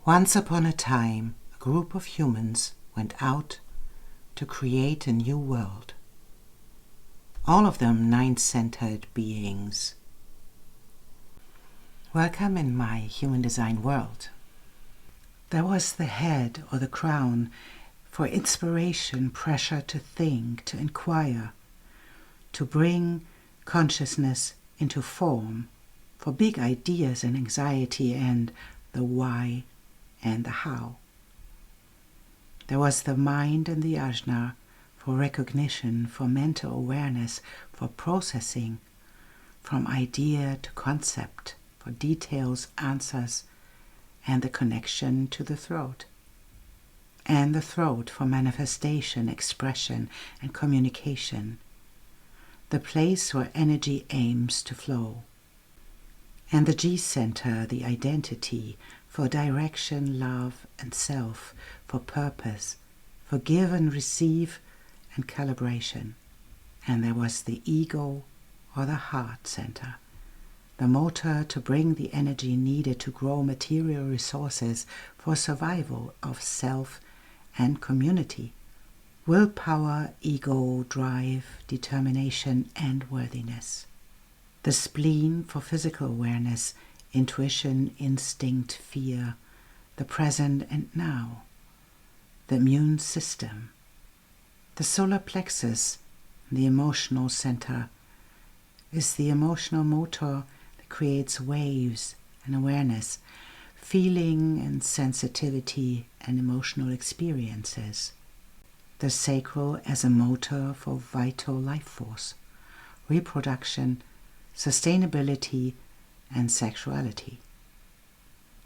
Once upon a time, a group of humans went out to create a new world. All of them nine-centered beings. Welcome in my human design world. There was the head or the crown for inspiration, pressure to think, to inquire, to bring consciousness into form, for big ideas and anxiety and the why and the how. There was the mind and the ajna for recognition, for mental awareness, for processing, from idea to concept, for details, answers, and the connection to the throat. And the throat for manifestation, expression, and communication, the place where energy aims to flow. And the G-center, the identity, for direction, love, and self, for purpose, for give and receive, and calibration. And there was the ego, or the heart center, the motor to bring the energy needed to grow material resources for survival of self and community. Willpower, ego, drive, determination, and worthiness. The spleen for physical awareness, intuition, instinct, fear, the present and now. The immune system. The solar plexus, the emotional center, is the emotional motor that creates waves and awareness, feeling and sensitivity and emotional experiences. The sacral as a motor for vital life force, reproduction, sustainability, and sexuality.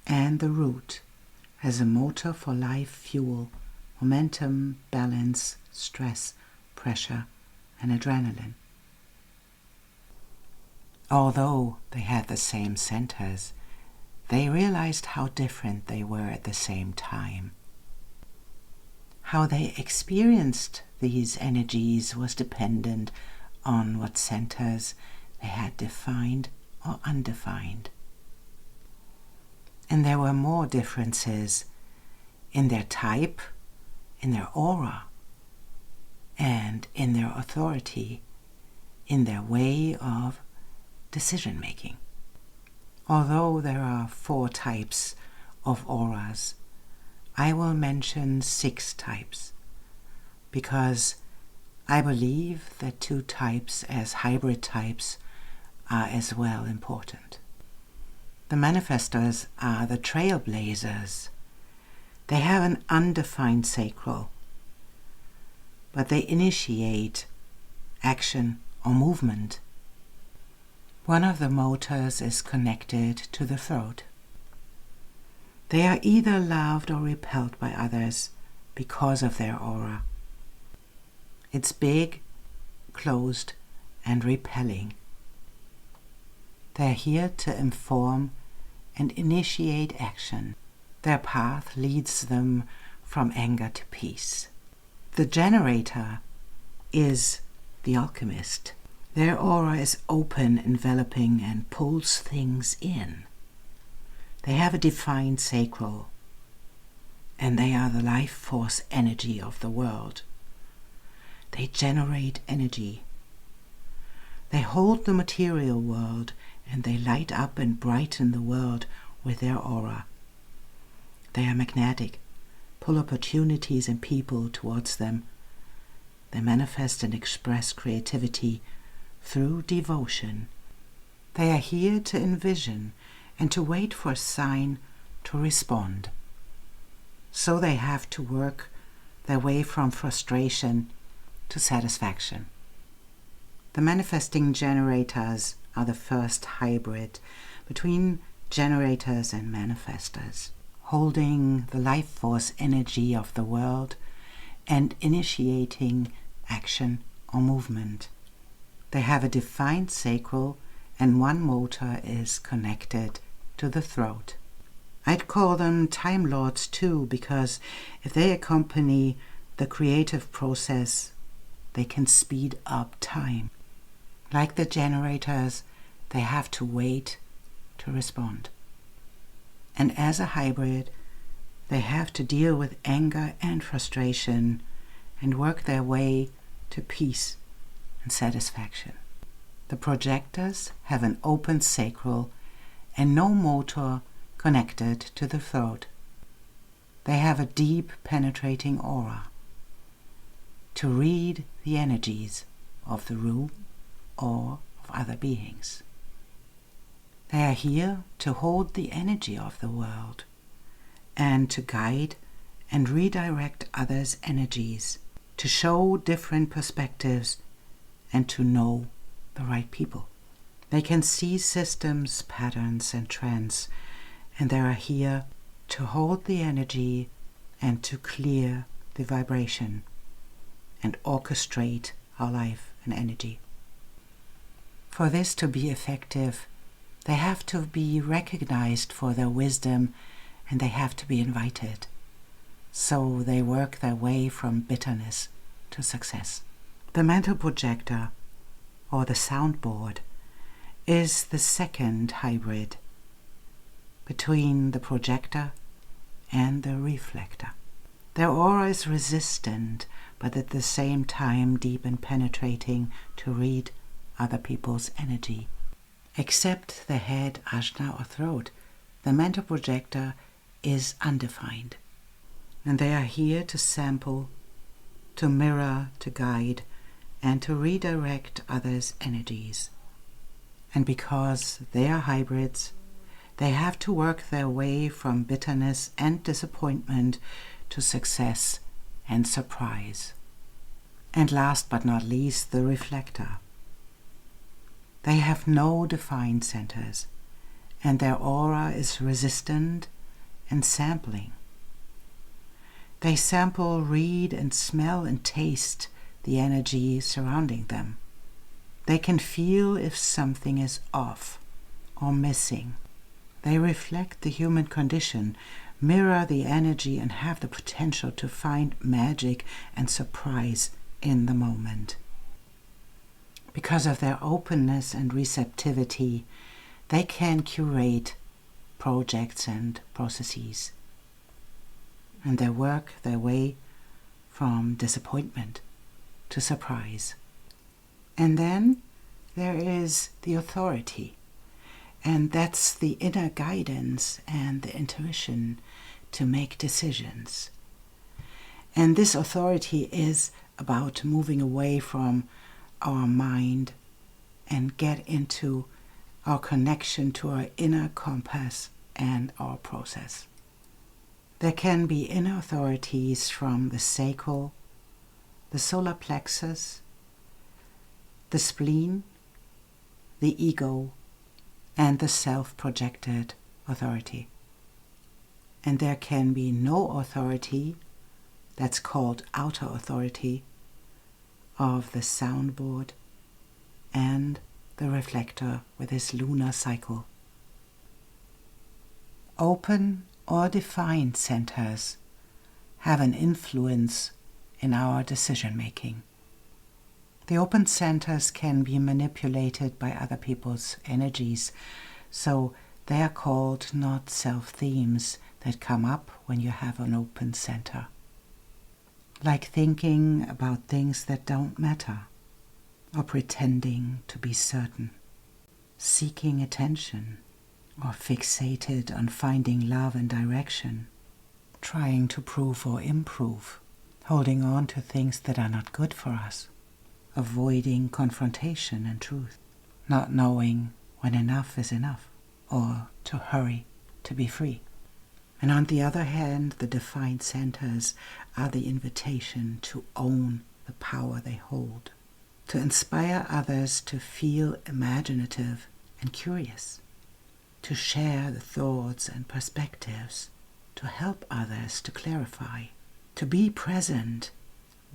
And the root as a motor for life fuel, momentum, balance, stress, pressure, and adrenaline. Although they had the same centers, they realized how different they were at the same time. How they experienced these energies was dependent on what centers they had defined or undefined. And there were more differences in their type, in their aura, and in their authority, in their way of decision-making. Although there are 4 types of auras, I will mention 6 types, because I believe that 2 types as hybrid types are as well important. The manifestors are the trailblazers. They have an undefined sacral, but they initiate action or movement. One of the motors is connected to the throat. They are either loved or repelled by others because of their aura. It's big, closed, and repelling. They're here to inform and initiate action. Their path leads them from anger to peace. The generator is the alchemist. Their aura is open, enveloping, and pulls things in. They have a defined sacral, and they are the life force energy of the world. They generate energy. They hold the material world, and they light up and brighten the world with their aura. They are magnetic, pull opportunities and people towards them. They manifest and express creativity through devotion. They are here to envision and to wait for a sign to respond. So they have to work their way from frustration to satisfaction. The manifesting generators are the first hybrid between generators and manifestors, holding the life force energy of the world and initiating action or movement. They have a defined sacral, and one motor is connected to the throat. I'd call them Time Lords too, because if they accompany the creative process, they can speed up time. Like the generators, they have to wait to respond. And as a hybrid, They have to deal with anger and frustration and work their way to peace and satisfaction. The projectors have an open sacral and no motor connected to the throat. They have a deep penetrating aura to read the energies of the room or of other beings. They are here to hold the energy of the world and to guide and redirect others' energies, to show different perspectives and to know the right people. They can see systems, patterns and trends, and they are here to hold the energy and to clear the vibration and orchestrate our life and energy. For this to be effective, they have to be recognized for their wisdom and they have to be invited. So they work their way from bitterness to success. The mental projector, or the soundboard, is the second hybrid between the projector and the reflector. Their aura is resistant, but at the same time deep and penetrating to read other people's energy. Except the head, ajna or throat, the mental projector is undefined. And they are here to sample, to mirror, to guide, and to redirect others' energies. And because they are hybrids, they have to work their way from bitterness and disappointment to success and surprise. And last but not least, the reflector. They have no defined centers, and their aura is resistant and sampling. They sample, read, and smell and taste the energy surrounding them. They can feel if something is off or missing. They reflect the human condition, mirror the energy, and have the potential to find magic and surprise in the moment. Because of their openness and receptivity, they can curate projects and processes. And they work their way from disappointment to surprise. And then there is the authority. And that's the inner guidance and the intuition to make decisions. And this authority is about moving away from our mind and get into our connection to our inner compass and our process. There can be inner authorities from the sacral, the solar plexus, the spleen, the ego, and the self-projected authority. And there can be no authority, that's called outer authority, of the soundboard and the reflector with his lunar cycle. Open or defined centers have an influence in our decision-making. The open centers can be manipulated by other people's energies, so they are called not self-themes that come up when you have an open center. Like thinking about things that don't matter, or pretending to be certain, seeking attention, or fixated on finding love and direction, trying to prove or improve, holding on to things that are not good for us, avoiding confrontation and truth, not knowing when enough is enough, or to hurry to be free. And on the other hand, the defined centers are the invitation to own the power they hold, to inspire others to feel imaginative and curious, to share the thoughts and perspectives, to help others to clarify, to be present,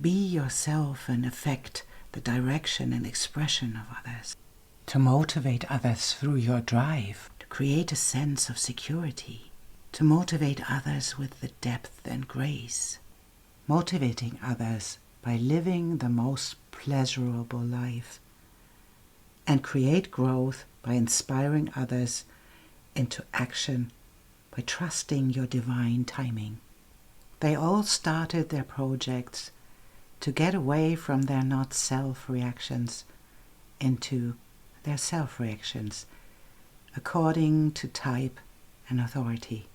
be yourself and affect the direction and expression of others, to motivate others through your drive, to create a sense of security, to motivate others with the depth and grace, motivating others by living the most pleasurable life, and create growth by inspiring others into action by trusting your divine timing. They all started their projects to get away from their not-self reactions into their self-reactions, according to type and authority.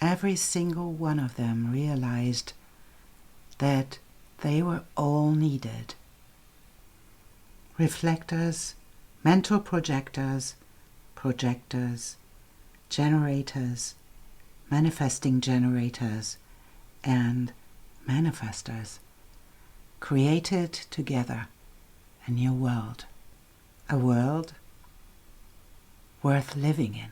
Every single one of them realized that they were all needed. Reflectors, mental projectors, generators, manifesting generators, and manifestors created together a new world, a world worth living in.